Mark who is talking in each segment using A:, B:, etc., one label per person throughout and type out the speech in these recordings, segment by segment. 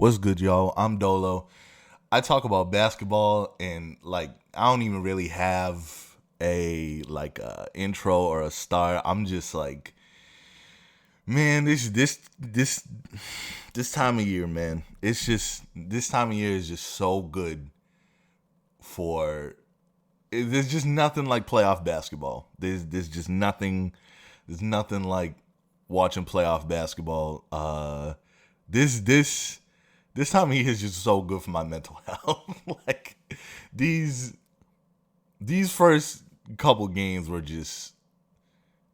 A: What's good, y'all? I'm Dolo. I talk about basketball and I don't even really have a intro or a start. I'm just like, man, this time of year, man. It's just this time of year is just so good for there's just nothing like playoff basketball. There's just nothing there's nothing like watching playoff basketball. This this time of year is just so good for my mental health. like these these first couple games were just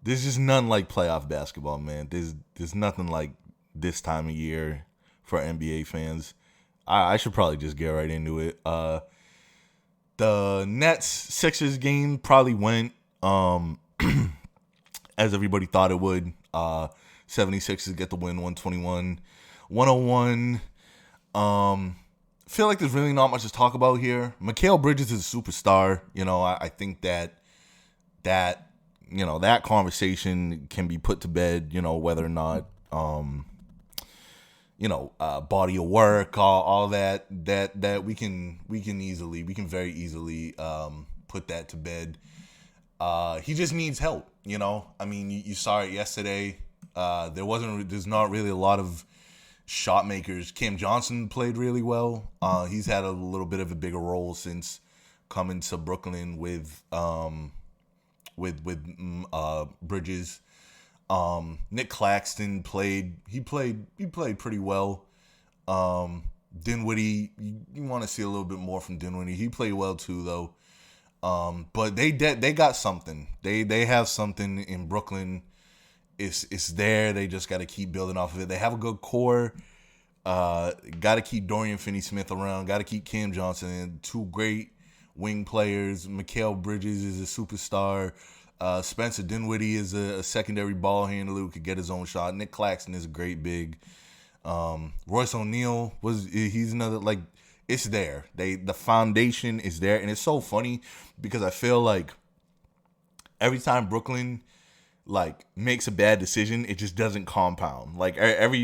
A: there's just nothing like playoff basketball, man. There's nothing like this time of year for NBA fans. I should probably just get right into it. The Nets Sixers game probably went as everybody thought it would. 76ers get the win 121 101. Feel like there's really not much to talk about here. Mikal Bridges is a superstar. I think that conversation can be put to bed, whether or not body of work, all that we can very easily put that to bed. He just needs help, I mean, you saw it yesterday. There's not really a lot of shot makers. Cam Johnson played really well. He's had a little bit of a bigger role since coming to Brooklyn with Bridges. Nick Claxton played pretty well. Dinwiddie, you want to see a little bit more from Dinwiddie. He played well too, though. But they got something. They have something in Brooklyn. It's there. They just got to keep building off of it. They have a good core. Got to keep Dorian Finney-Smith around. Got to keep Cam Johnson and two great wing players. Mikal Bridges is a superstar. Spencer Dinwiddie is a secondary ball handler who could get his own shot. Nick Claxton is a great big. Royce O'Neal he's another, it's there. The foundation is there, and it's so funny because I feel like every time Brooklyn makes a bad decision, it just doesn't compound.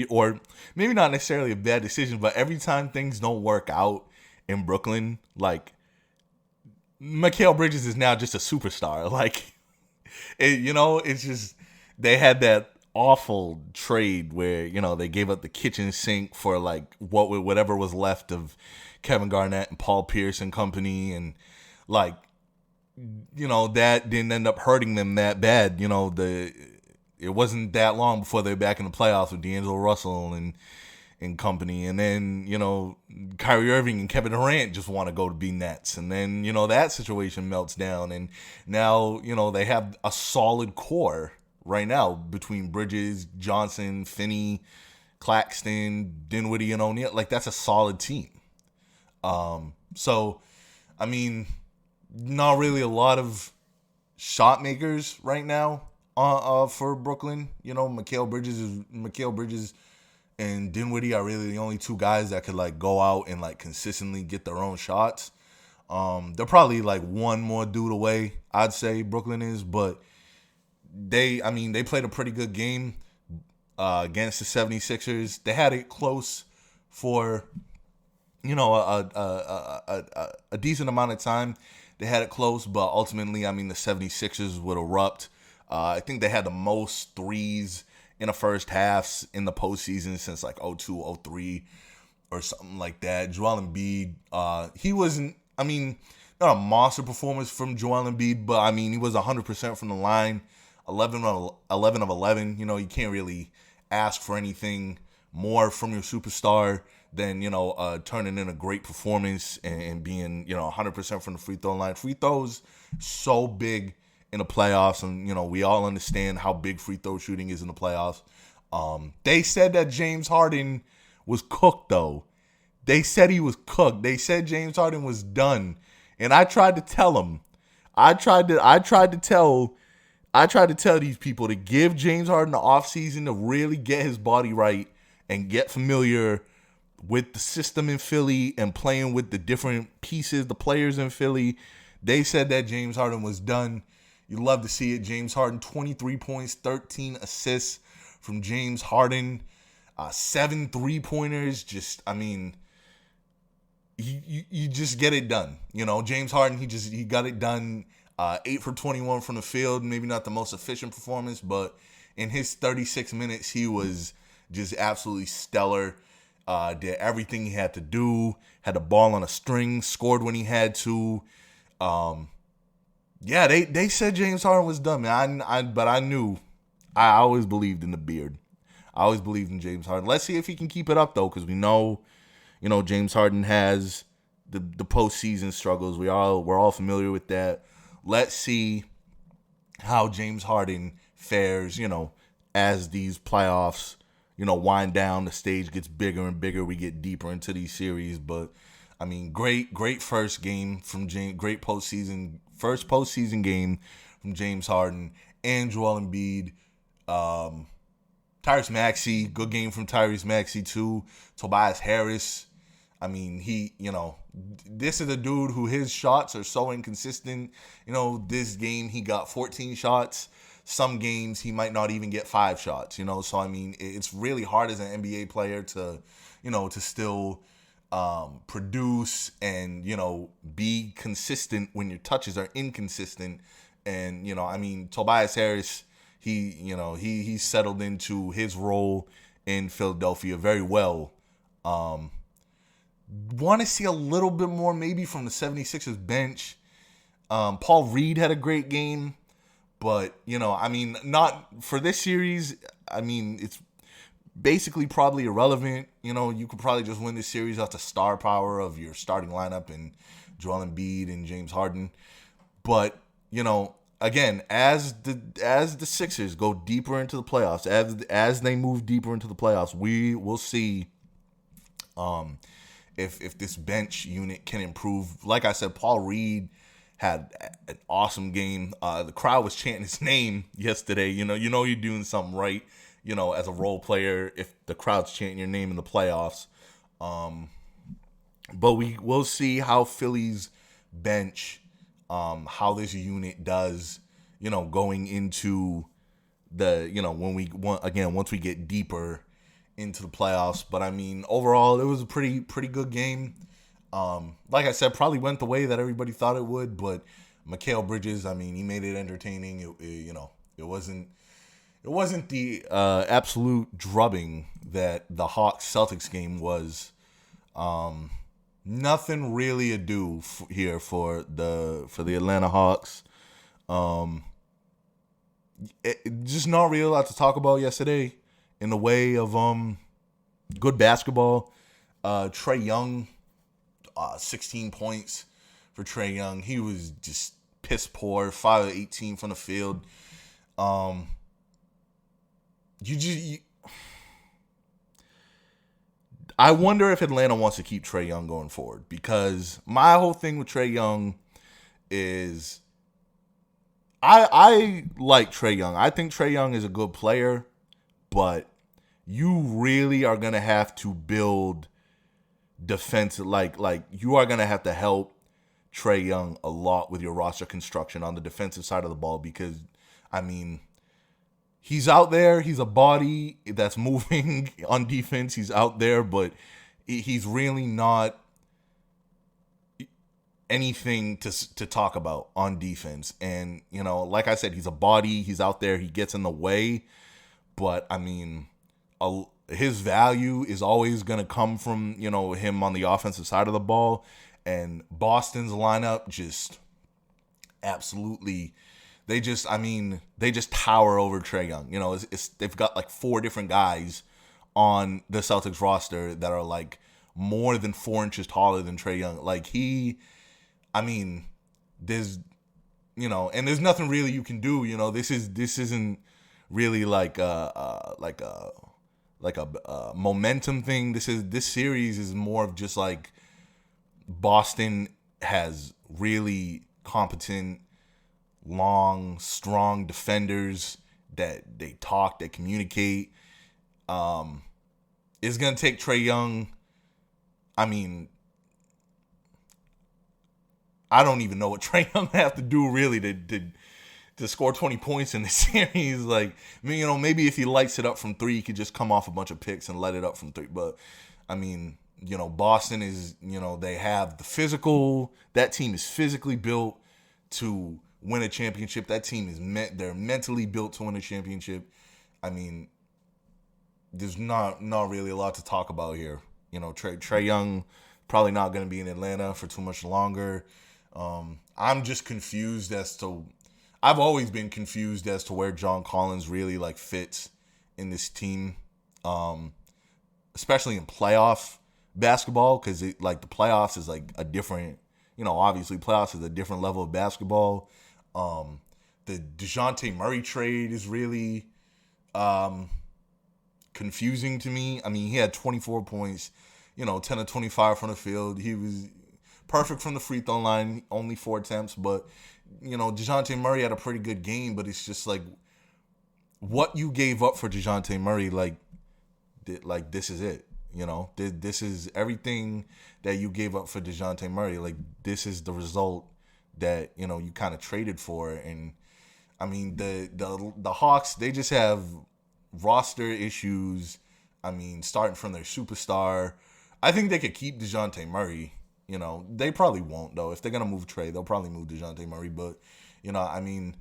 A: Or maybe not necessarily a bad decision, but every time things don't work out in Brooklyn, Mikal Bridges is now just a superstar. It's just they had that awful trade where they gave up the kitchen sink for whatever was left of Kevin Garnett and Paul Pierce and company, and that didn't end up hurting them that bad. It wasn't that long before they were back in the playoffs with D'Angelo Russell and company. And then, Kyrie Irving and Kevin Durant just want to go to be Nets. And then, that situation melts down. And now, they have a solid core right now between Bridges, Johnson, Finney, Claxton, Dinwiddie, and O'Neal. That's a solid team. So, I mean, not really a lot of shot makers right now for Brooklyn. Mikal Bridges and Dinwiddie are really the only two guys that could go out and consistently get their own shots. They're probably one more dude away, I'd say Brooklyn is, but they played a pretty good game against the 76ers. They had it close for a decent amount of time. They had it close, but ultimately, the 76ers would erupt. I think they had the most threes in the first half in the postseason since 02, 03 or something like that. Joel Embiid, he wasn't, not a monster performance from Joel Embiid, but he was 100% from the line, 11 of 11. You can't really ask for anything more from your superstar than turning in a great performance and being 100% from the free throw line. Free throws so big in the playoffs, and we all understand how big free throw shooting is in the playoffs. They said that James Harden was cooked, though. They said he was cooked. They said James Harden was done, and I tried to tell them. I tried to tell these people to give James Harden the offseason to really get his body right and get familiar with the system in Philly and playing with the different pieces, the players in Philly. They said that James Harden was done. You love to see it. James Harden, 23 points, 13 assists from James Harden. 7 3-pointers. Just, I mean, you just get it done. You know, James Harden, he got it done. 8 for 21 from the field. Maybe not the most efficient performance, but in his 36 minutes, he was just absolutely stellar. Did everything he had to do. Had the ball on a string. Scored when he had to. Yeah, they said James Harden was done, man. But I knew. I always believed in the beard. I always believed in James Harden. Let's see if he can keep it up, though, because we know, James Harden has the postseason struggles. We're all familiar with that. Let's see how James Harden fares, as these playoffs, wind down. The stage gets bigger and bigger. We get deeper into these series. But, I mean, great first game from James. First postseason game from James Harden and Joel Embiid. Tyrese Maxey, good game from Tyrese Maxey too. Tobias Harris. I mean, this is a dude who his shots are so inconsistent. This game he got 14 shots. Some games he might not even get 5 shots, So, I mean, it's really hard as an NBA player to still produce and, be consistent when your touches are inconsistent. And, I mean, Tobias Harris, he settled into his role in Philadelphia very well. Want to see a little bit more maybe from the 76ers bench. Paul Reed had a great game, but, I mean, not for this series. I mean, it's basically probably irrelevant. You could probably just win this series off the star power of your starting lineup and Joel Embiid and James Harden. But, again, as the Sixers go deeper into the playoffs, as they move deeper into the playoffs, we will see if this bench unit can improve. Like I said, Paul Reed had an awesome game. The crowd was chanting his name yesterday. You're doing something right, as a role player if the crowd's chanting your name in the playoffs. But we will see how Philly's bench, how this unit does, going into the, once we get deeper into the playoffs. But I mean, overall, it was a pretty good game. Like I said, probably went the way that everybody thought it would, but Mikal Bridges, I mean, he made it entertaining. It wasn't the absolute drubbing that the Hawks Celtics game was. Nothing really ado here for the Atlanta Hawks. Just not really a lot to talk about yesterday in the way of good basketball. Trae Young, 16 points for Trae Young. He was just piss poor, 5 of 18 from the field. I wonder if Atlanta wants to keep Trae Young going forward, because my whole thing with Trae Young is I like Trae Young. I think Trae Young is a good player, but you really are going to have to build defense. Like you are going to have to help Trae Young a lot with your roster construction on the defensive side of the ball, because, I mean, he's out there. He's a body that's moving on defense. He's out there, but he's really not anything to talk about on defense. And, like I said, he's a body. He's out there. He gets in the way. But, I mean, his value is always going to come from, him on the offensive side of the ball. And Boston's lineup just absolutely... They just tower over Trae Young. They've got like 4 different guys on the Celtics roster that are like more than 4 inches taller than Trae Young. Like there's nothing really you can do. This isn't really like a momentum thing. This series is more of just like Boston has really competent, long, strong defenders that they talk, they communicate. It's going to take Trae Young. I mean, I don't even know what Trae Young have to do really to score 20 points in the series. Like, I mean, maybe if he lights it up from three, he could just come off a bunch of picks and let it up from three. But, I mean, Boston is, they have the physical. That team is physically built to win a championship. That team they're mentally built to win a championship. I mean, there's not really a lot to talk about here. Trae Young probably not going to be in Atlanta for too much longer. I'm just confused I've always been confused as to where John Collins really fits in this team, especially in playoff basketball, because the playoffs is a different, obviously playoffs is a different level of basketball. The DeJounte Murray trade is really confusing to me. I mean, he had 24 points, 10 of 25 from the field. He was perfect from the free throw line, only 4 attempts. But, DeJounte Murray had a pretty good game, but it's just what you gave up for DeJounte Murray, this is it. This is everything that you gave up for DeJounte Murray. This is the result that, you kind of traded for. And, I mean, the Hawks, they just have roster issues. I mean, starting from their superstar. I think they could keep DeJounte Murray. They probably won't, though. If they're going to move Trae, they'll probably move DeJounte Murray. But, I mean,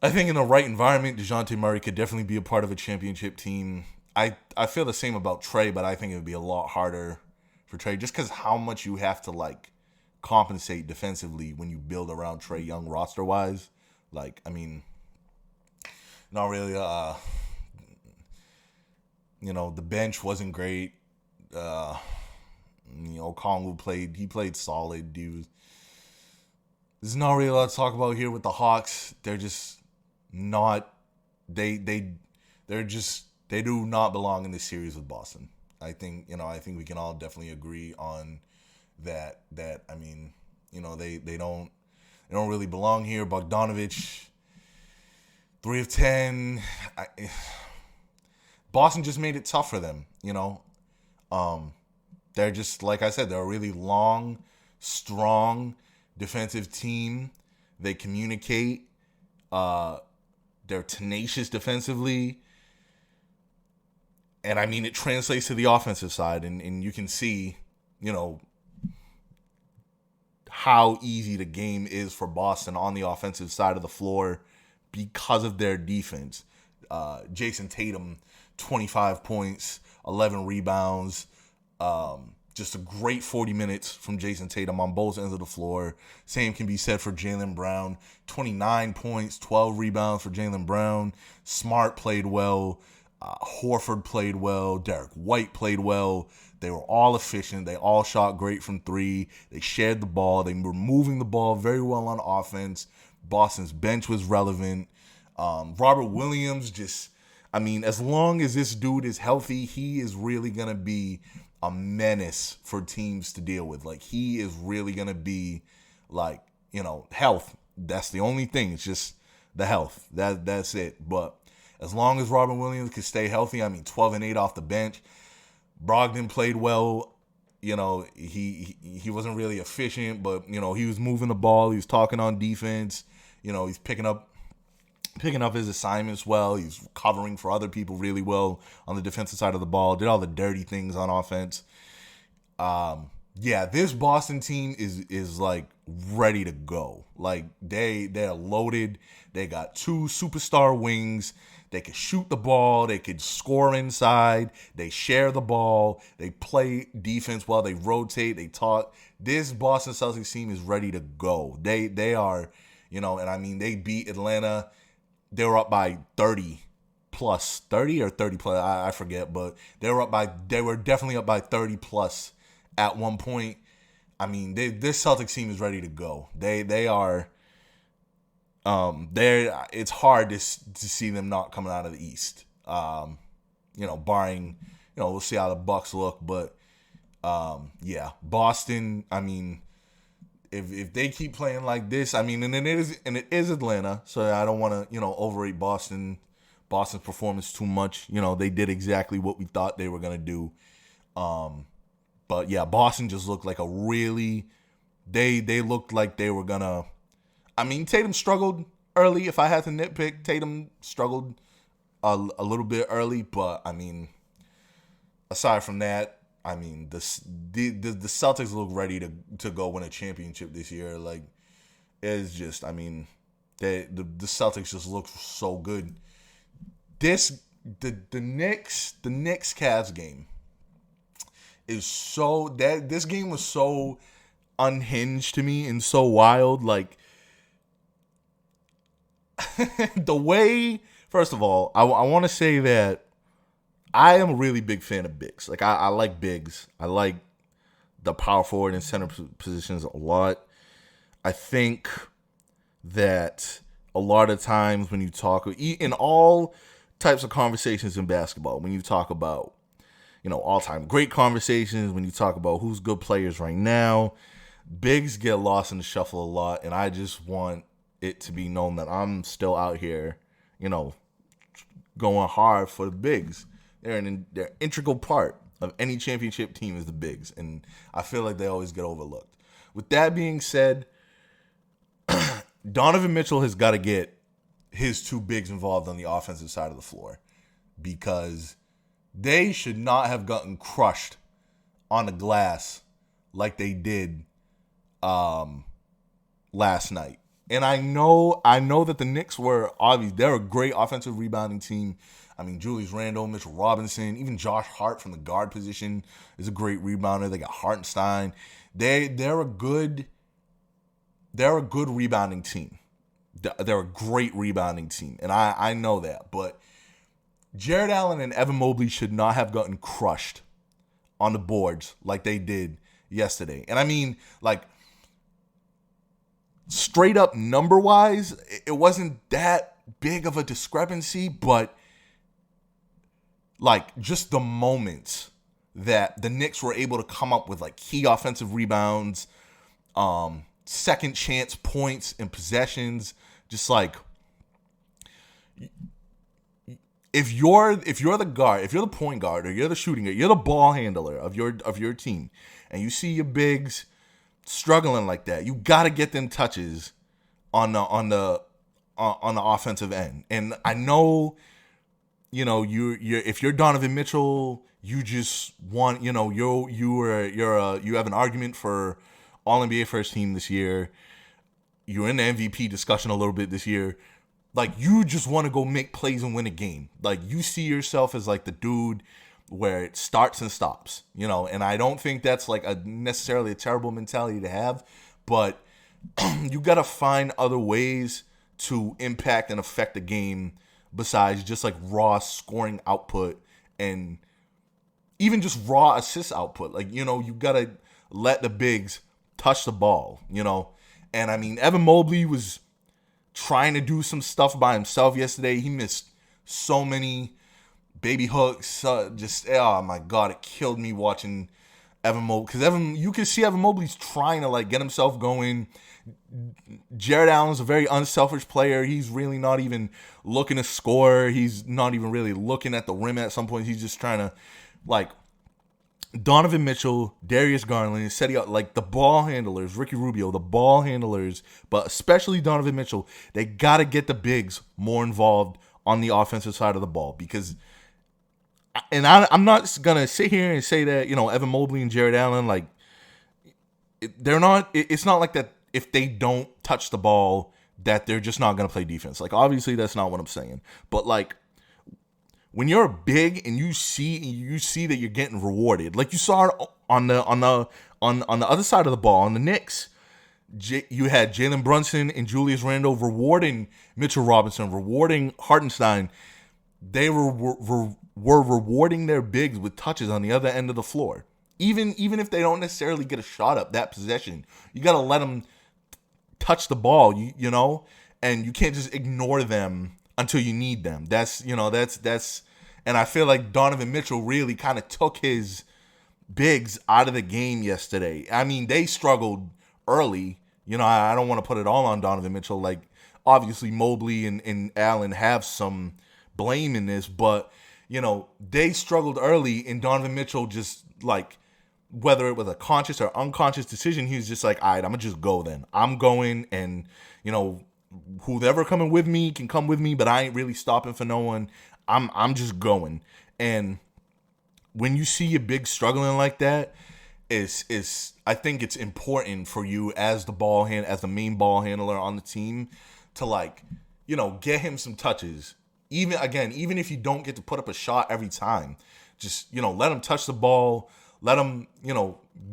A: I think in the right environment, DeJounte Murray could definitely be a part of a championship team. I feel the same about Trae, but I think it would be a lot harder for Trae just because how much you have to, compensate defensively when you build around Trae Young roster-wise. I mean, not really, the bench wasn't great. Kongwu played solid. There's not really a lot to talk about here with the Hawks. They're just not. They do not belong in this series with Boston. I think we can all definitely agree on that. I mean, they don't really belong here. Bogdanovich, 3 of 10. Boston just made it tough for them. They're just, like I said, they're a really long, strong defensive team. They communicate. They're tenacious defensively. And, I mean, it translates to the offensive side. And you can see, how easy the game is for Boston on the offensive side of the floor because of their defense. Jason Tatum, 25 points, 11 rebounds. Just a great 40 minutes from Jason Tatum on both ends of the floor. Same can be said for Jaylen Brown. 29 points, 12 rebounds for Jaylen Brown. Smart played well. Horford played well. Derek White played well. They were all efficient. They all shot great from three. They shared the ball. They were moving the ball very well on offense. Boston's bench was relevant. Robert Williams as long as this dude is healthy, he is really going to be a menace for teams to deal with. He is really going to be, health. That's the only thing. It's just the health. That's it. But as long as Robert Williams can stay healthy, 12 and 8 off the bench. Brogdon played well. He wasn't really efficient, but, he was moving the ball. He was talking on defense. He's picking up his assignments well. He's covering for other people really well on the defensive side of the ball. Did all the dirty things on offense. This Boston team is ready to go. They're loaded. They got 2 superstar wings. They can shoot the ball. They could score inside. They share the ball. They play defense well. They rotate. They talk. This Boston Celtics team is ready to go. They are, they beat Atlanta. They were up by 30 plus, 30 or 30 plus, I forget, but they were definitely up by 30 plus at one point. This Celtics team is ready to go. They are, it's hard to see them not coming out of the East. Barring, we'll see how the Bucks look, but Boston, if they keep playing like this, and it is Atlanta, so I don't want to, overrate Boston's performance too much. They did exactly what we thought they were gonna do. But yeah, Boston just looked like they looked like they were gonna. Tatum struggled early. If I had to nitpick, Tatum struggled a little bit early, but I mean, aside from that, I mean, the Celtics look ready to go win a championship this year. Like, it's just, I mean, the Celtics just look so good. The Knicks Cavs game is so that this game was so unhinged to me and so wild. Like, the way, first of all, I want to say that I am a really big fan of bigs. Like, I like bigs. I like the power forward and center positions a lot. I think that a lot of times when you talk in all types of conversations in basketball, when you talk about, all-time great conversations, when you talk about who's good players right now, bigs get lost in the shuffle a lot, and I just want it to be known that I'm still out here, going hard for the bigs. They're an integral part of any championship team is the bigs, and I feel like they always get overlooked. With that being said, Donovan Mitchell has got to get his two bigs involved on the offensive side of the floor, because they should not have gotten crushed on the glass like they did last night. And I know that the Knicks were obvious. They're a great offensive rebounding team. I mean, Julius Randle, Mitchell Robinson, even Josh Hart from the guard position is a great rebounder. They got Hartenstein. They're a good rebounding team. They're a great rebounding team, and I know that. But Jared Allen and Evan Mobley should not have gotten crushed on the boards like they did yesterday. And I mean, like, straight up number-wise, it wasn't that big of a discrepancy, but like, just the moments that the Knicks were able to come up with, like, key offensive rebounds, second chance points and possessions, just like, if you're the guard, if you're the point guard, or you're the shooting guard, you're the ball handler of your team, and you see your bigs struggling like that, you got to get them touches on the offensive end. And I know, you're if you're Donovan Mitchell, you just want, you have an argument for All NBA first team this year. You're in the MVP discussion a little bit this year. Like, you just want to go make plays and win a game. Like, you see yourself as like the dude where it starts and stops, and I don't think that's like necessarily a terrible mentality to have, but you got to find other ways to impact and affect the game besides just like raw scoring output and even just raw assist output. Like, you got to let the bigs touch the ball, and I mean, Evan Mobley was trying to do some stuff by himself yesterday. He missed so many baby hooks, oh my God, it killed me watching Evan Mobley, because you can see Evan Mobley's trying to like get himself going. Jared Allen's a very unselfish player. He's really not even looking to score. He's not even really looking at the rim at some point. He's just trying to, like, Donovan Mitchell, Darius Garland, setting up like the ball handlers, Ricky Rubio, the ball handlers, but especially Donovan Mitchell, they got to get the bigs more involved on the offensive side of the ball, because, and I'm not going to sit here and say that, Evan Mobley and Jared Allen, like, they're not, it's not like that if they don't touch the ball that they're just not going to play defense. Like, obviously that's not what I'm saying, but like, when you're big and you see that you're getting rewarded, like you saw on the other side of the ball on the Knicks, you had Jalen Brunson and Julius Randle rewarding Mitchell Robinson, rewarding Hartenstein. They were rewarding their bigs with touches on the other end of the floor. Even if they don't necessarily get a shot up that possession, you got to let them touch the ball, and you can't just ignore them until you need them. That's, and I feel like Donovan Mitchell really kind of took his bigs out of the game yesterday. I mean, they struggled early. I don't want to put it all on Donovan Mitchell. Like, obviously Mobley and Allen have some blame in this, but, they struggled early, and Donovan Mitchell just, like, whether it was a conscious or unconscious decision, he was just like, all right, I'm going to just go then. I'm going, and, whoever coming with me can come with me, but I ain't really stopping for no one. I'm just going. And when you see your big struggling like that, is I think it's important for you as the main ball handler on the team to, like, get him some touches. Even if you don't get to put up a shot every time, just let him touch the ball, let him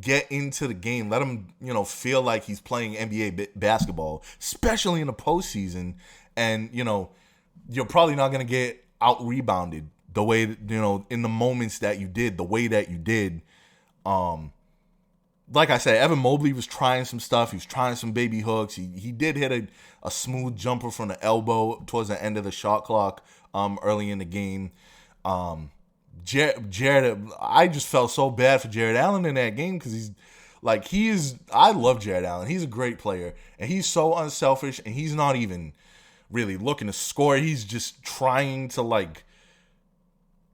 A: get into the game, let him feel like he's playing NBA basketball, especially in the postseason. And you're probably not gonna get out rebounded the way in the moments that you did, the way that you did. Like I said, Evan Mobley was trying some stuff. He was trying some baby hooks. He did hit a smooth jumper from the elbow towards the end of the shot clock early in the game. Jared, I just felt so bad for Jared Allen in that game because I love Jared Allen. He's a great player, and he's so unselfish, and he's not even really looking to score. He's just trying to, like,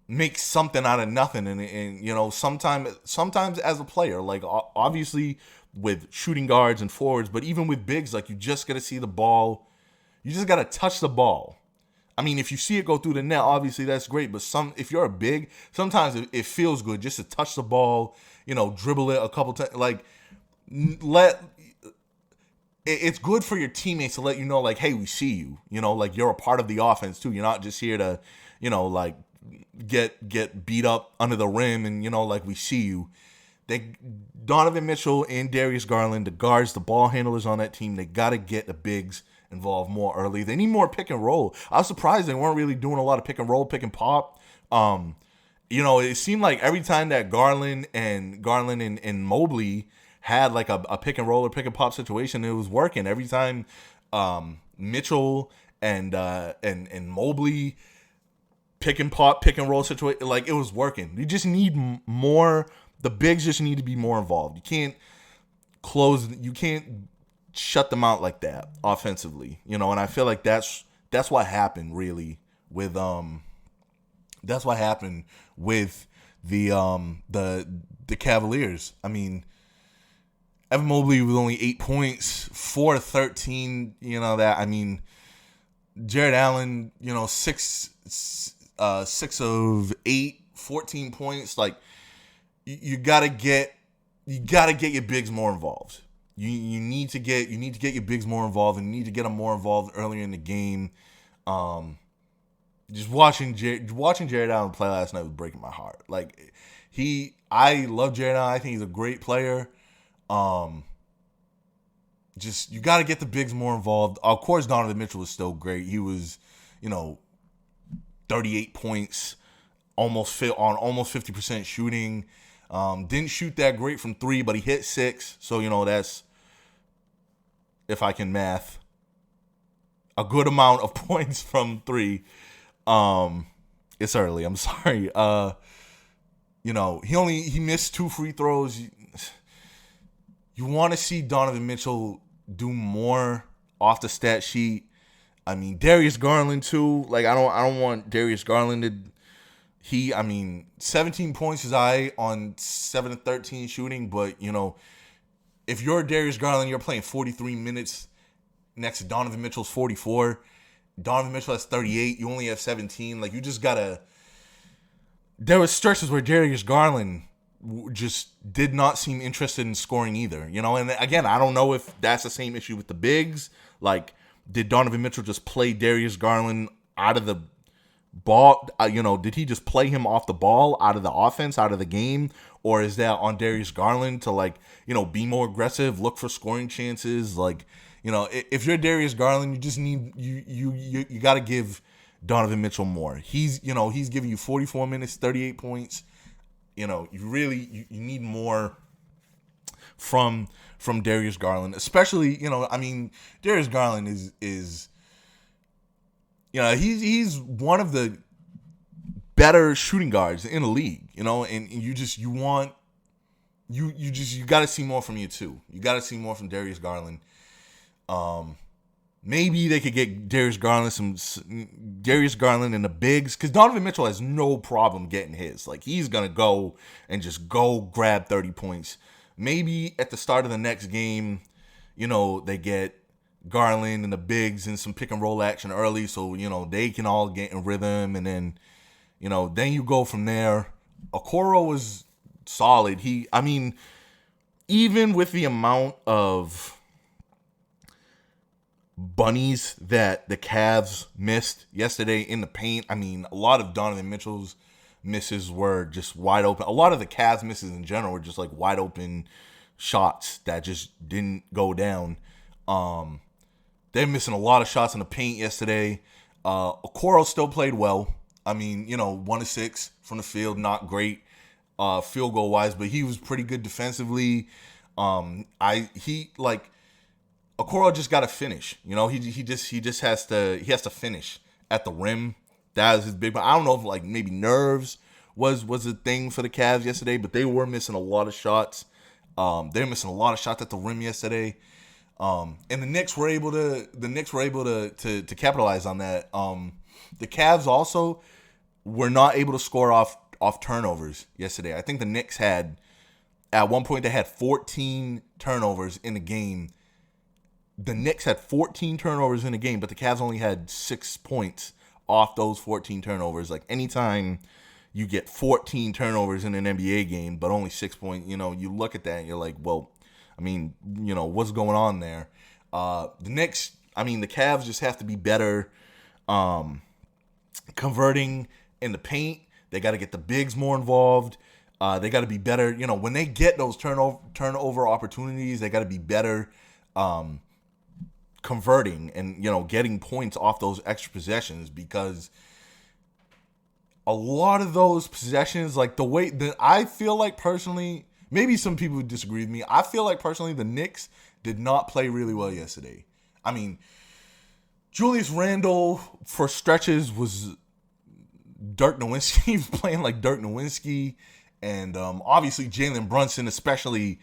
A: make something out of nothing. And sometimes as a player, like, obviously with shooting guards and forwards, but even with bigs, like, you just got to see the ball. You just got to touch the ball. I mean, if you see it go through the net, obviously that's great. But if you're a big, sometimes it feels good just to touch the ball, dribble it a couple times. Like, it's good for your teammates to let you know, like, hey, we see you. Like, you're a part of the offense too. You're not just here to, like, get beat up under the rim and like, we see you. Donovan Mitchell and Darius Garland, the guards, the ball handlers on that team, they got to get the bigs involved more early. They need more pick and roll. I was surprised they weren't really doing a lot of pick and roll, pick and pop. It seemed like every time that Garland and Mobley had, like, a pick and roll or pick and pop situation, it was working. Every time Mitchell and Mobley pick and pop, pick and roll situation, like, it was working. You just need more. The bigs just need to be more involved. You can't shut them out like that offensively, and I feel like that's what happened really with that's what happened with the Cavaliers. I mean, Evan Mobley with only 8 points, 4 to 13. I mean, Jared Allen, 6 of 8, 14 points. Like, you gotta get your bigs more involved. You need to get your bigs more involved, and you need to get them more involved earlier in the game. Just watching Jared Allen play last night was breaking my heart. Like, I love Jared Allen. I think he's a great player. Just, you got to get the bigs more involved. Of course, Donovan Mitchell was still great. He was, 38 points, almost 50% shooting. Didn't shoot that great from 3, but he hit 6. So, that's, if I can math, a good amount of points from 3. It's early. I'm sorry. He missed 2 free throws. You want to see Donovan Mitchell do more off the stat sheet. I mean, Darius Garland too. Like, I don't want Darius Garland to. 17 points is on 7 to 13 shooting, but if you're Darius Garland, you're playing 43 minutes next to Donovan Mitchell's 44. Donovan Mitchell has 38. You only have 17. Like, you just gotta. There was stretches where Darius Garland just did not seem interested in scoring either. And again, I don't know if that's the same issue with the bigs. Like, did Donovan Mitchell just play Darius Garland out of the ball? Did he just play him off the ball, out of the offense, out of the game? Or is that on Darius Garland to, be more aggressive, look for scoring chances? Like, if you're Darius Garland, you just need, you got to give Donovan Mitchell more. He's giving you 44 minutes, 38 points. You need more from Darius Garland, especially, Darius Garland is he's one of the better shooting guards in the league, and you got to see more from you too. You got to see more from Darius Garland. Maybe they could get Darius Garland in the bigs, because Donovan Mitchell has no problem getting his. Like, he's gonna go and just go grab 30 points. Maybe at the start of the next game, they get Garland and the bigs in some pick and roll action early, so they can all get in rhythm, and then then you go from there. Okoro was solid. Even with the amount of bunnies that the Cavs missed yesterday in the paint, a lot of Donovan Mitchell's misses were just wide open. A lot of the Cavs misses in general were just like wide open shots that just didn't go down. They're missing a lot of shots in the paint yesterday. Okoro still played well. 1 of 6 from the field, not great field goal wise, but he was pretty good defensively. Okoro just got to finish. He just has to finish at the rim. That was his big. But I don't know if maybe nerves was a thing for the Cavs yesterday, but they were missing a lot of shots. They're missing a lot of shots at the rim yesterday. And the Knicks were able to capitalize on that. The Cavs also were not able to score off turnovers yesterday. I think the Knicks had, at one point, they had 14 turnovers in the game. The Knicks had 14 turnovers in the game, but the Cavs only had 6 points off those 14 turnovers. Anytime you get 14 turnovers in an NBA game, but only 6 points, you look at that and you're like, well, what's going on there? The Knicks, the Cavs just have to be better converting in the paint. They got to get the bigs more involved. They got to be better. When they get those turnover opportunities, they got to be better converting and getting points off those extra possessions, because a lot of those possessions, the way that I feel like personally, maybe some people would disagree with me, I feel like personally the Knicks did not play really well yesterday. Julius Randle for stretches was Dirk Nowitzki. He was playing like Dirk Nowitzki, and obviously Jalen Brunson, especially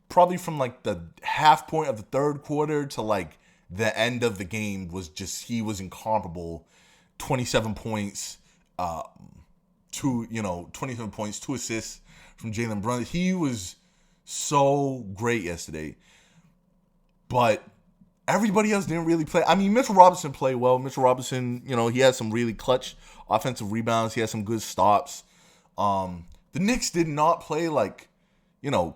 A: probably from the half point of the third quarter to the end of the game, he was incomparable. 27 points, 27 points, 2 assists from Jalen Brunson. He was so great yesterday. But everybody else didn't really play. Mitchell Robinson played well. Mitchell Robinson, he had some really clutch offensive rebounds. He had some good stops. The Knicks did not play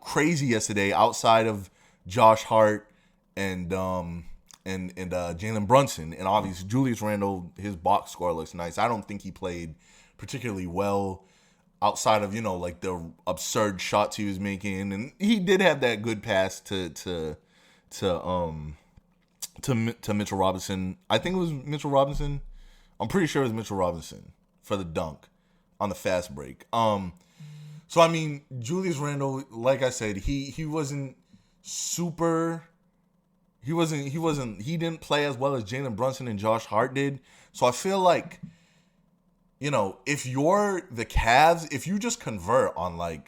A: crazy yesterday outside of Josh Hart and Jalen Brunson. And obviously Julius Randle, his box score looks nice. I don't think he played particularly well outside of, the absurd shots he was making. And he did have that good pass to Mitchell Robinson. I think it was Mitchell Robinson. I'm pretty sure it was Mitchell Robinson for the dunk on the fast break. Julius Randle, like I said, he wasn't super. He didn't play as well as Jalen Brunson and Josh Hart did. So I feel like, if you're the Cavs, if you just convert on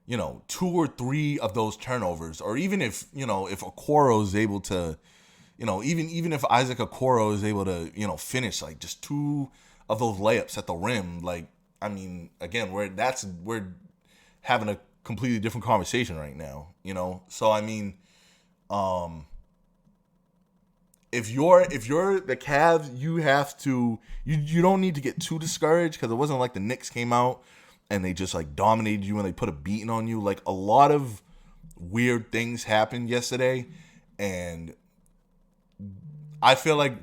A: 2 or 3 of those turnovers, or even if Okoro is able to, even if Isaac Okoro is able to, finish just 2 of those layups at the rim, again, we're having a completely different conversation right now, So if you're the Cavs, you have to, you don't need to get too discouraged, because it wasn't like the Knicks came out and they just dominated you and they put a beating on you. A lot of weird things happened yesterday, and I feel like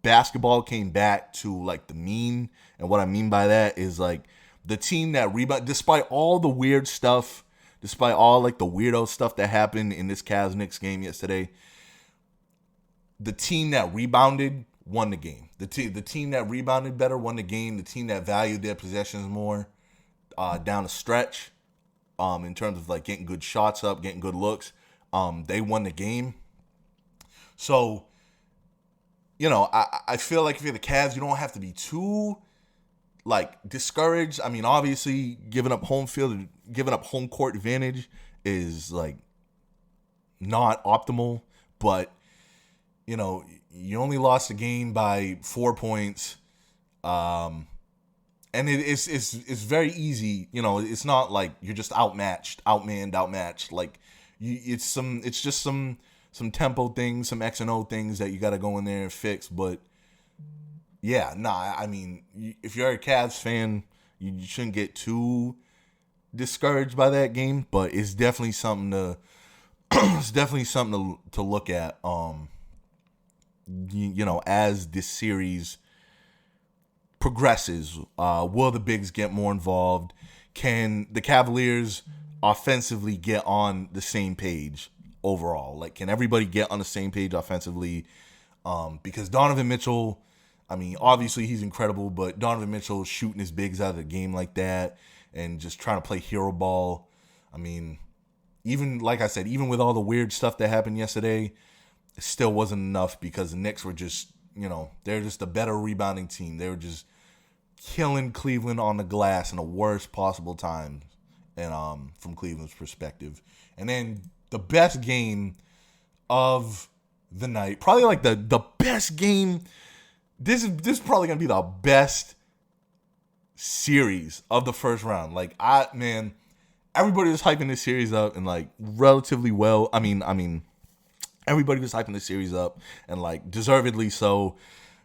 A: basketball came back to the mean. And what I mean by that is the team that rebound, despite all the weird stuff, despite all the weirdo stuff that happened in this Cavs Knicks game yesterday, the team that rebounded won the game. The team that rebounded better won the game. The team that valued their possessions more down the stretch, in terms of getting good shots up, getting good looks, they won the game. So, I feel like if you're the Cavs, you don't have to be too discouraged. Obviously, giving up home court advantage is not optimal, but you only lost the game by 4 points, and it's very easy. It's not you're just outmanned. It's just some tempo things, some X and O things that you got to go in there and fix. But yeah, nah, I mean, if you're a Cavs fan, you shouldn't get too discouraged by that game. But it's definitely something to to look at. As this series progresses, will the bigs get more involved? Can the Cavaliers offensively get on the same page overall? Like, can everybody get on the same page offensively? Because Donovan Mitchell, I mean, obviously he's incredible, but Donovan Mitchell shooting his bigs out of the game like that and just trying to play hero ball. I mean, even like I said, even with all the weird stuff that happened yesterday, it still wasn't enough because the Knicks were just, they're just a better rebounding team. They were just killing Cleveland on the glass in the worst possible time, and from Cleveland's perspective. And then the best game of the night, probably like the best game. This is probably gonna be the best series of the first round. Like, everybody was hyping this series up and like relatively well. I mean, everybody was hyping this series up and like deservedly so,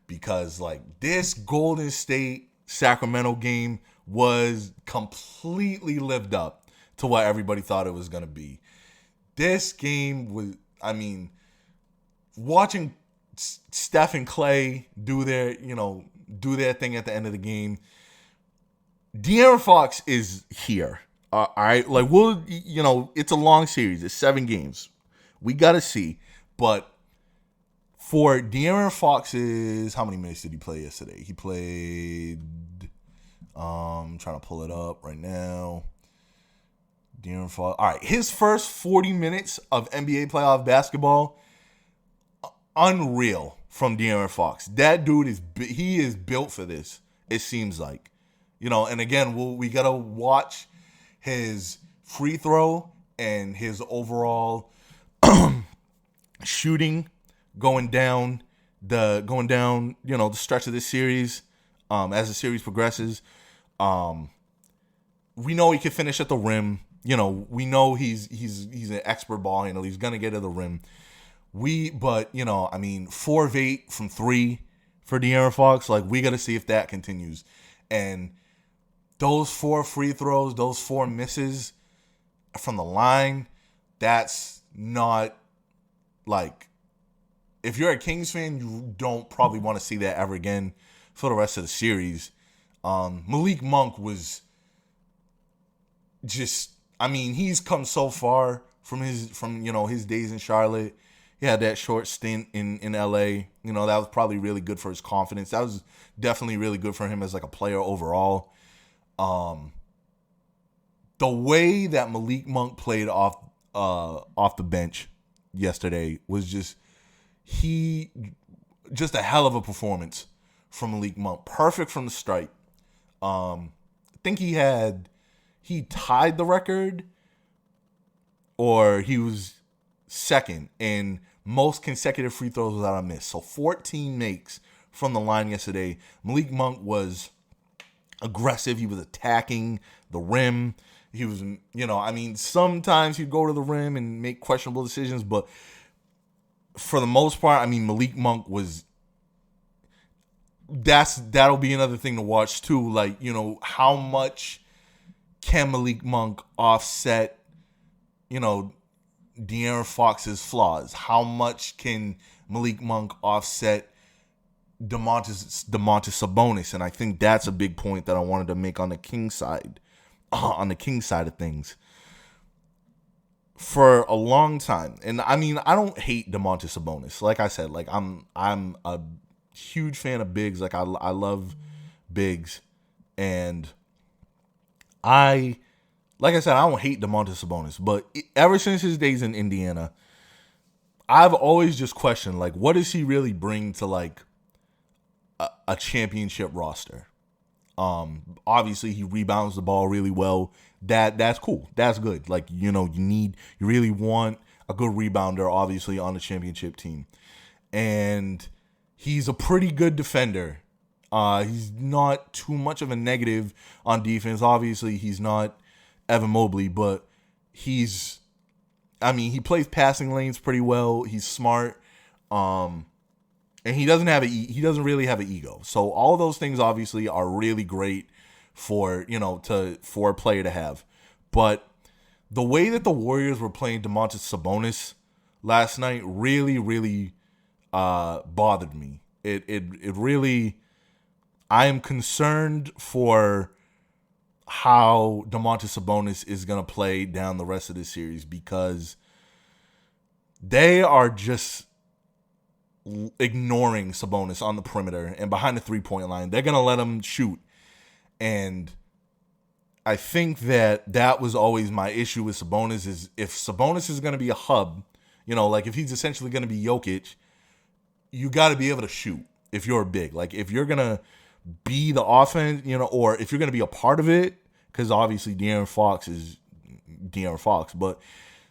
A: because like this Golden State Sacramento game was completely lived up to what everybody thought it was going to be. This game was, watching Steph and Clay do their thing at the end of the game. De'Aaron Fox is here. All right. Like, it's a long series. It's 7 games. We got to see. But for De'Aaron Fox's, how many minutes did he play yesterday? He played, I'm trying to pull it up right now. De'Aaron Fox. All right, his first 40 minutes of NBA playoff basketball, unreal from De'Aaron Fox. That dude is built for this, it seems like. And again, we got to watch his free throw and his overall shooting going down the stretch of this series, as the series progresses. We know he can finish at the rim. We know he's an expert ball handler. He's gonna get to the rim. 4 of 8 from 3 for De'Aaron Fox. Like, we gotta see if that continues. And those 4 free throws, those 4 misses from the line, that's not, like, if you're a Kings fan, you don't probably want to see that ever again for the rest of the series. Malik Monk was just, he's come so far from his days in Charlotte. He had that short stint in LA. That was probably really good for his confidence. That was definitely really good for him as like a player overall. The way that Malik Monk played off the bench yesterday was just a hell of a performance from Malik Monk. Perfect from the stripe. I think he tied the record, or he was second in most consecutive free throws without a miss. So 14 makes from the line yesterday. Malik Monk was aggressive. He was attacking the rim. He was, sometimes he'd go to the rim and make questionable decisions, but for the most part, Malik Monk was, that'll be another thing to watch too. Like, how much can Malik Monk offset, De'Aaron Fox's flaws? How much can Malik Monk offset Domantas Sabonis? And I think that's a big point that I wanted to make on the Kings side, of things. For a long time, and I don't hate Domantas Sabonis. Like I said, like I'm a huge fan of bigs. Like I love bigs, and I don't hate Domantas Sabonis. But ever since his days in Indiana, I've always just questioned, like, what does he really bring to like a championship roster? Obviously he rebounds the ball really well. That's cool. That's good. Like, you really want a good rebounder, obviously, on the championship team. And he's a pretty good defender. He's not too much of a negative on defense. Obviously, he's not Evan Mobley, but he's I mean, he plays passing lanes pretty well. He's smart. And he doesn't really have an ego. So all those things obviously are really great for a player to have. But the way that the Warriors were playing Domantas Sabonis last night really, really bothered me. It really, I am concerned for how Domantas Sabonis is going to play down the rest of this series, because they are just ignoring Sabonis on the perimeter and behind the three-point line. They're going to let him shoot. And I think that was always my issue with Sabonis, is if Sabonis is going to be a hub, like if he's essentially going to be Jokic, you got to be able to shoot if you're big. Like if you're going to be the offense, or if you're going to be a part of it, because obviously De'Aaron Fox is De'Aaron Fox. But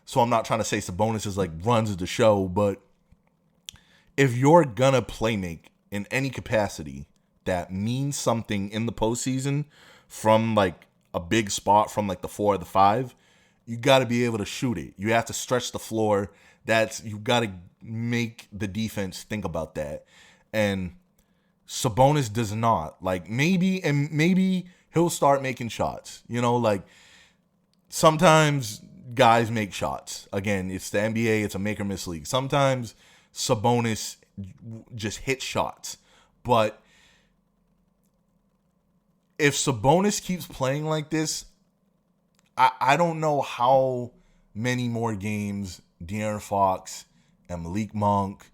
A: so I'm not trying to say Sabonis is like runs the show, but if you're going to play make in any capacity that means something in the postseason from like a big spot from like the 4 or the 5, you got to be able to shoot it. You have to stretch the floor. You got to make the defense think about that. And Sabonis does not. Like maybe he'll start making shots. Like sometimes guys make shots. Again, it's the NBA. It's a make or miss league. Sometimes Sabonis just hits shots. But if Sabonis keeps playing like this, I don't know how many more games De'Aaron Fox and Malik Monk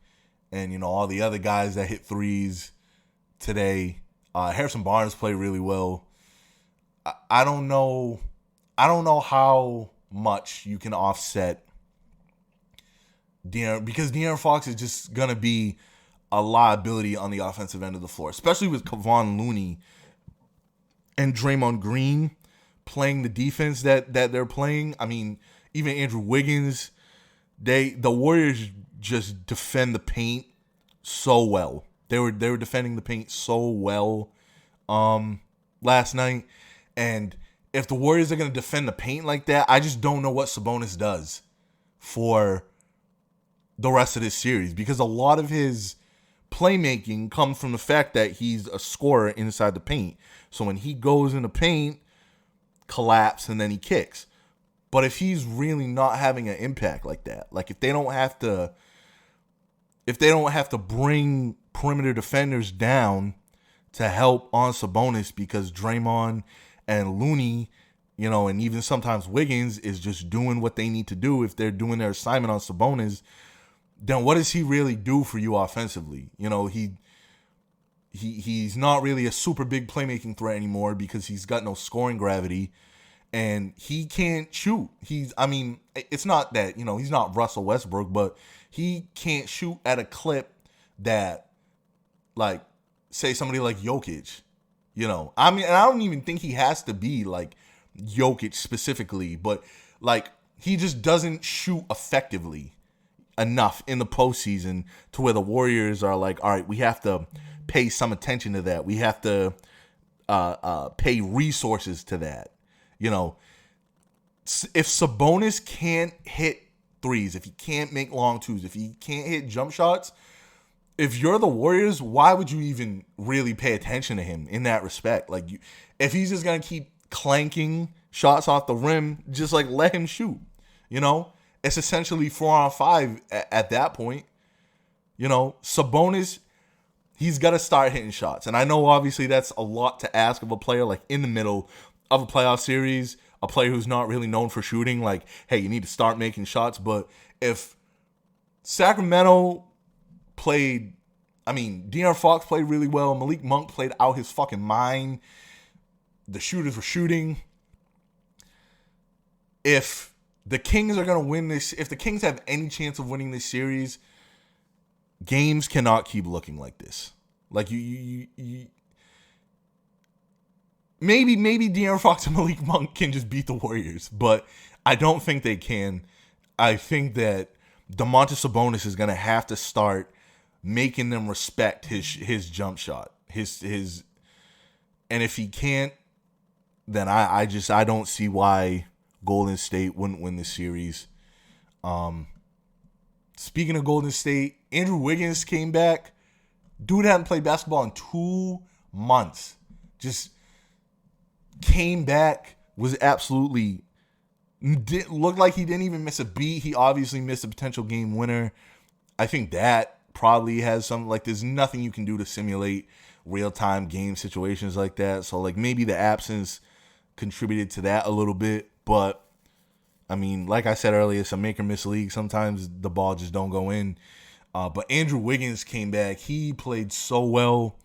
A: and all the other guys that hit threes today. Harrison Barnes played really well. I don't know how much you can offset De'Aaron, because De'Aaron Fox is just gonna be a liability on the offensive end of the floor, especially with Kevon Looney and Draymond Green playing the defense that they're playing. I mean, even Andrew Wiggins, the Warriors just defend the paint so well. They were defending the paint so well last night. And if the Warriors are going to defend the paint like that, I just don't know what Sabonis does for the rest of this series, because a lot of his playmaking comes from the fact that he's a scorer inside the paint. So when he goes in the paint, collapse, and then he kicks. But if he's really not having an impact like that, like if they don't have to bring perimeter defenders down to help on Sabonis, because Draymond and Looney, and even sometimes Wiggins is just doing what they need to do if they're doing their assignment on Sabonis, then what does he really do for you offensively? He's not really a super big playmaking threat anymore, because he's got no scoring gravity and he can't shoot. It's not that, he's not Russell Westbrook, but he can't shoot at a clip that, like, say somebody like Jokic, and I don't even think he has to be like Jokic specifically, but like he just doesn't shoot effectively enough in the postseason to where the Warriors are like, all right, we have to pay some attention to that. We have to pay resources to that. If Sabonis can't hit threes, if he can't make long twos, if he can't hit jump shots, if you're the Warriors, why would you even really pay attention to him in that respect? Like, if he's just going to keep clanking shots off the rim, just like let him shoot. It's essentially 4-on-5 at that point. Sabonis, he's got to start hitting shots. And I know obviously that's a lot to ask of a player like in the middle of a playoff series, a player who's not really known for shooting. Like, hey, you need to start making shots. But if Sacramento played, De'Aaron Fox played really well, Malik Monk played out his fucking mind, the shooters were shooting. If the Kings are going to win this, if the Kings have any chance of winning this series, games cannot keep looking like this. Like you maybe De'Aaron Fox and Malik Monk can just beat the Warriors, but I don't think they can. I think that Domantas Sabonis is going to have to start making them respect his jump shot. His and if he can't, then I don't see why Golden State wouldn't win this series. Speaking of Golden State, Andrew Wiggins came back. Dude hadn't played basketball in 2 months. Just came back, was absolutely looked like he didn't even miss a beat. He obviously missed a potential game winner. I think that probably has some, like, there's nothing you can do to simulate real-time game situations like that. So, like, maybe the absence contributed to that a little bit. But, I mean, like I said earlier, it's a make-or-miss league. Sometimes the ball just don't go in. But Andrew Wiggins came back. He played so well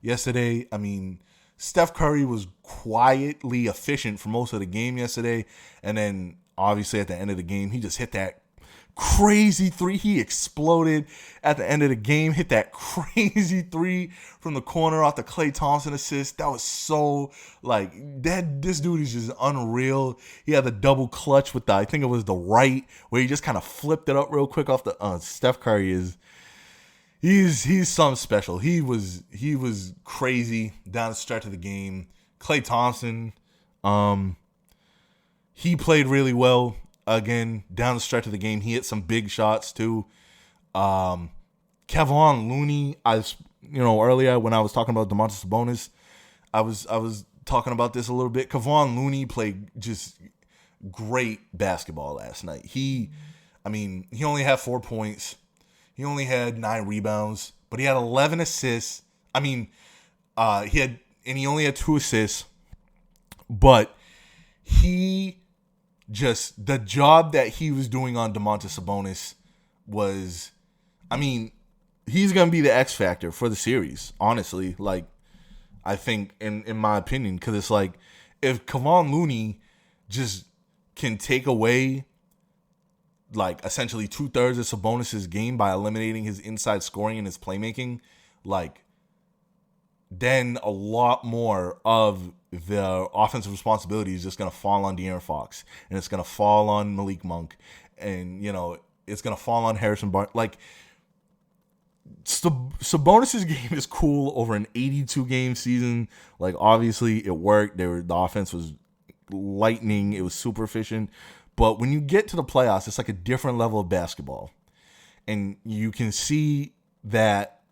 A: yesterday. I mean, Steph Curry was quietly efficient for most of the game yesterday. And then, obviously, at the end of the game, he just hit that crazy three. He exploded at the end of the game, hit that crazy three from the corner off the Klay Thompson assist. That was so, like, this dude is just unreal. He had the double clutch with I think it was the right, where he just kind of flipped it up real quick off the, Steph Curry he's something special. He was crazy down the stretch of the game. Klay Thompson, he played really well. Again, down the stretch of the game, he hit some big shots too. Kevon Looney, earlier when I was talking about Domantas Sabonis, I was talking about this a little bit. Kevon Looney played just great basketball last night. He only had 4 points. He only had 9 rebounds, but he had 11 assists. He only had 2 assists, but the job that he was doing on Domantas Sabonis was, he's going to be the X factor for the series, honestly. Like, I think, in my opinion, because it's like, if Kevon Looney just can take away, like, essentially 2/3 of Sabonis' game by eliminating his inside scoring and his playmaking, like, then a lot more of the offensive responsibility is just going to fall on De'Aaron Fox, and it's going to fall on Malik Monk, and, it's going to fall on Harrison Barnes. Like, Sabonis' game is cool over an 82-game season. Like, obviously, it worked. The offense was lightning. It was super efficient. But when you get to the playoffs, it's like a different level of basketball. And you can see that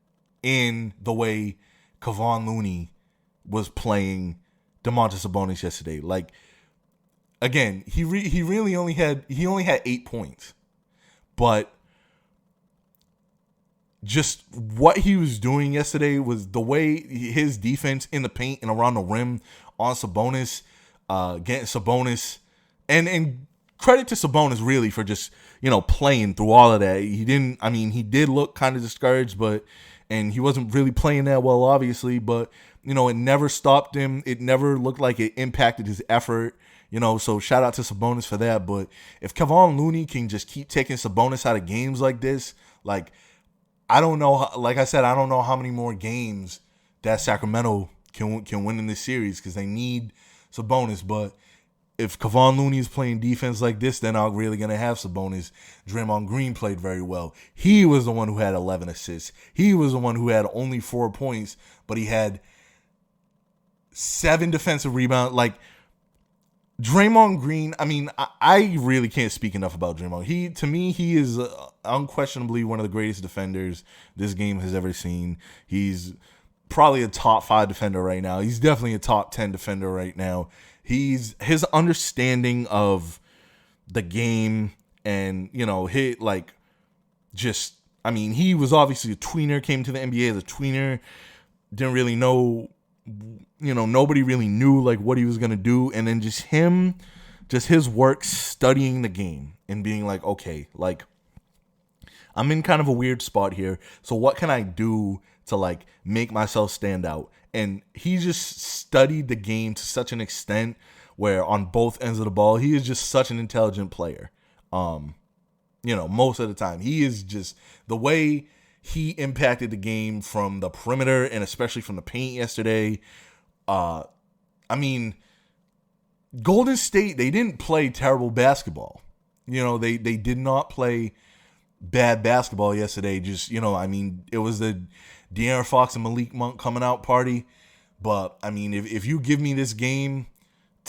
A: in the way Kevon Looney was playing Domantas Sabonis yesterday. Like, again, he really only had 8 points, but just what he was doing yesterday was the way his defense in the paint and around the rim on Sabonis, getting Sabonis, and credit to Sabonis really for just playing through all of that. He did look kind of discouraged, and he wasn't really playing that well, obviously, but, it never stopped him. It never looked like it impacted his effort, so shout out to Sabonis for that. But if Kevon Looney can just keep taking Sabonis out of games like this, like, I don't know, like I said, I don't know how many more games that Sacramento can win in this series, because they need Sabonis. But if Kevon Looney is playing defense like this, then I'm really going to have Sabonis. Draymond Green played very well. He was the one who had 11 assists. He was the one who had only 4 points, but he had 7 defensive rebounds. Like, Draymond Green, I really can't speak enough about Draymond. To me, he is unquestionably one of the greatest defenders this game has ever seen. He's probably a top 5 defender right now. He's definitely a top 10 defender right now. His understanding of the game and, he was obviously a tweener, came to the NBA as a tweener, didn't really know, nobody really knew, like, what he was going to do. And then just his work studying the game and being like, okay, like, I'm in kind of a weird spot here. So what can I do to, like, make myself stand out? And he just studied the game to such an extent where on both ends of the ball, he is just such an intelligent player. Most of the time, he is just the way he impacted the game from the perimeter and especially from the paint yesterday. Golden State, they didn't play terrible basketball. They did not play bad basketball yesterday. Just, it was the De'Aaron Fox and Malik Monk coming out party. But, if you give me this game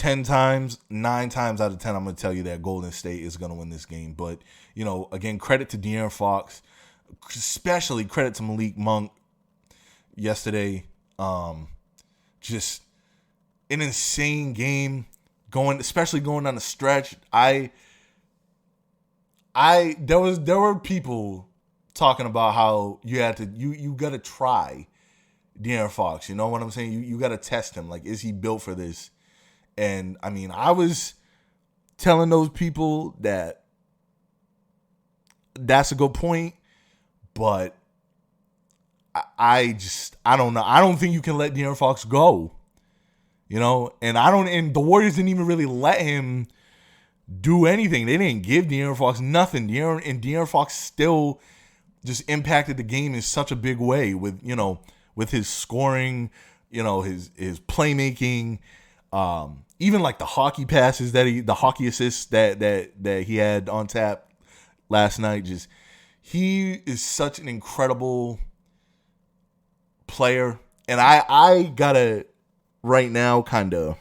A: 9 times out of 10, I'm going to tell you that Golden State is going to win this game. But, again, credit to De'Aaron Fox, especially credit to Malik Monk yesterday. Just an insane game especially going on the stretch. There were people talking about how you got to try De'Aaron Fox. You know what I'm saying? You got to test him. Like, is he built for this? And I mean, I was telling those people that that's a good point, but I don't know. I don't think you can let De'Aaron Fox go. And the Warriors didn't even really let him do anything. They didn't give De'Aaron Fox nothing. De'Aaron Fox still just impacted the game in such a big way with his scoring, his playmaking, even like the hockey passes the hockey assists that he had on tap last night. Just, he is such an incredible player. And I gotta right now kind of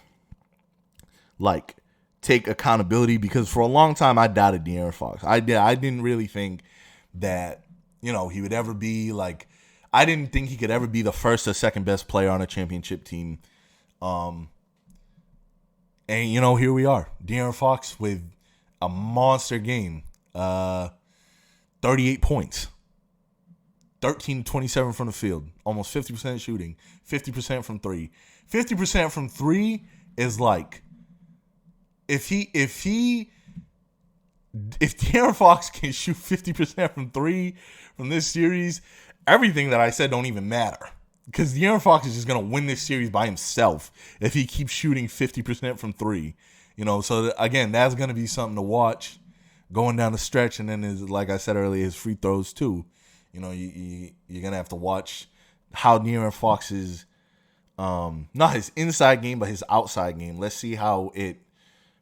A: like take accountability, because for a long time I doubted De'Aaron Fox. I didn't really think that, he would ever be like, I didn't think he could ever be the first or second best player on a championship team. And, here we are. De'Aaron Fox with a monster game. 38 points. 13-27 from the field. Almost 50% shooting. 50% from three. 50% from three is like, if De'Aaron Fox can shoot 50% from three from this series, everything that I said don't even matter. Because De'Aaron Fox is just going to win this series by himself if he keeps shooting 50% from three. So again, that's going to be something to watch going down the stretch. And then, like I said earlier, his free throws too. You're going to have to watch how De'Aaron Fox is, not his inside game, but his outside game. Let's see how it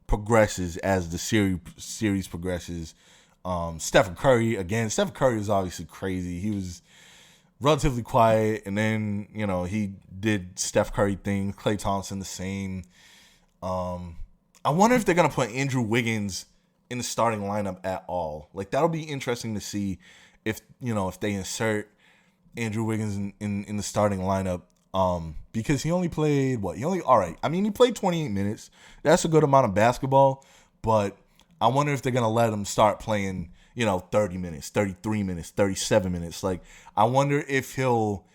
A: progresses as the series progresses. Stephen Curry is obviously crazy. He was relatively quiet, and then he did Steph Curry things. Klay Thompson the same. I wonder if they're gonna put Andrew Wiggins in the starting lineup at all. Like, that'll be interesting to see if they insert Andrew Wiggins in the starting lineup. Because he only played he played 28 minutes. That's a good amount of basketball, but I wonder if they're going to let him start playing, 30 minutes, 33 minutes, 37 minutes. Like, I wonder if he'll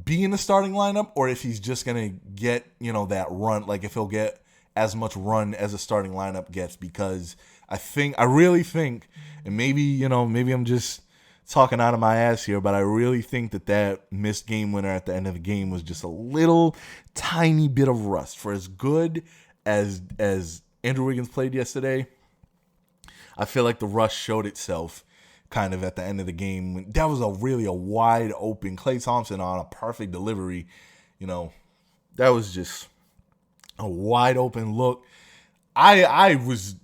A: be in the starting lineup or if he's just going to get, that run, like if he'll get as much run as the starting lineup gets, because I really think, and maybe I'm just talking out of my ass here, but I really think that missed game winner at the end of the game was just a little tiny bit of rust. For as good as Andrew Wiggins played yesterday, I feel like the rust showed itself kind of at the end of the game. That was a wide open Klay Thompson on a perfect delivery. That was just a wide open look. I was,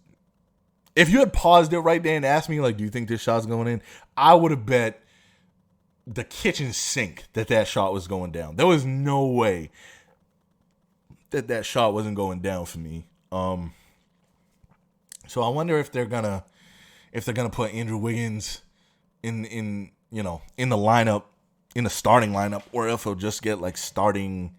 A: if you had paused it right there and asked me, like, do you think this shot's going in? I would have bet the kitchen sink that shot was going down. There was no way that shot wasn't going down for me. So I wonder if they're gonna put Andrew Wiggins in the lineup, in the starting lineup, or if he'll just get like starting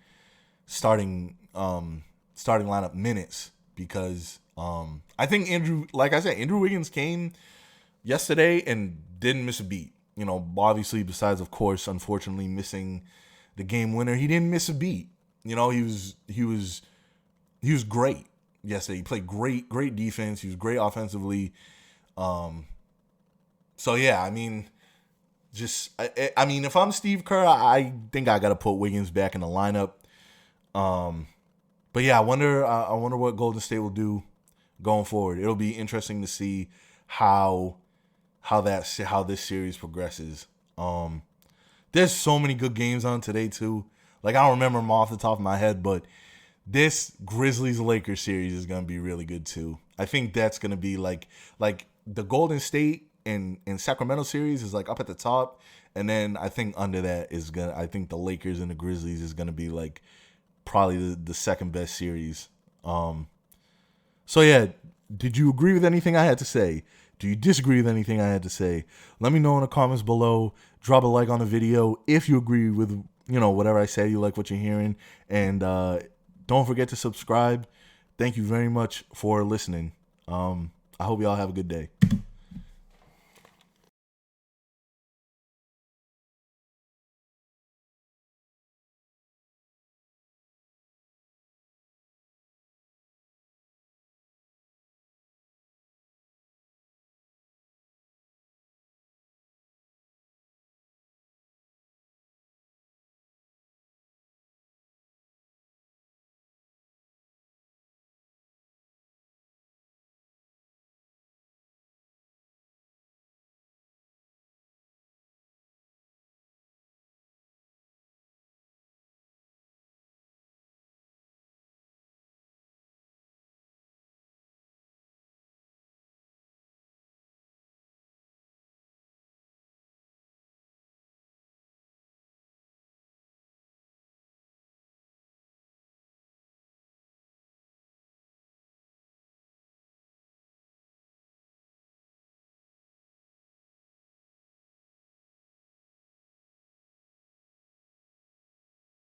A: lineup minutes, because I think Andrew Wiggins came yesterday and didn't miss a beat. Obviously, besides, of course, unfortunately missing the game winner, he didn't miss a beat. He was great yesterday. He played great defense. He was great offensively. So yeah, I mean, if I'm Steve Kerr, I think I got to put Wiggins back in the lineup. But yeah, I wonder what Golden State will do going forward. It'll be interesting to see how this series progresses. There's so many good games on today too. Like, I don't remember them off the top of my head, but this Grizzlies-Lakers series is going to be really good too. I think that's going to be like the Golden State and Sacramento series is like up at the top, and then I think under that I think the Lakers and the Grizzlies is going to be like probably the second best series. So yeah, did you agree with anything I had to say? Do you disagree with anything I had to say? Let me know in the comments below. Drop a like on the video if you agree with, whatever I say, you like what you're hearing. And don't forget to subscribe. Thank you very much for listening. I hope y'all have a good day.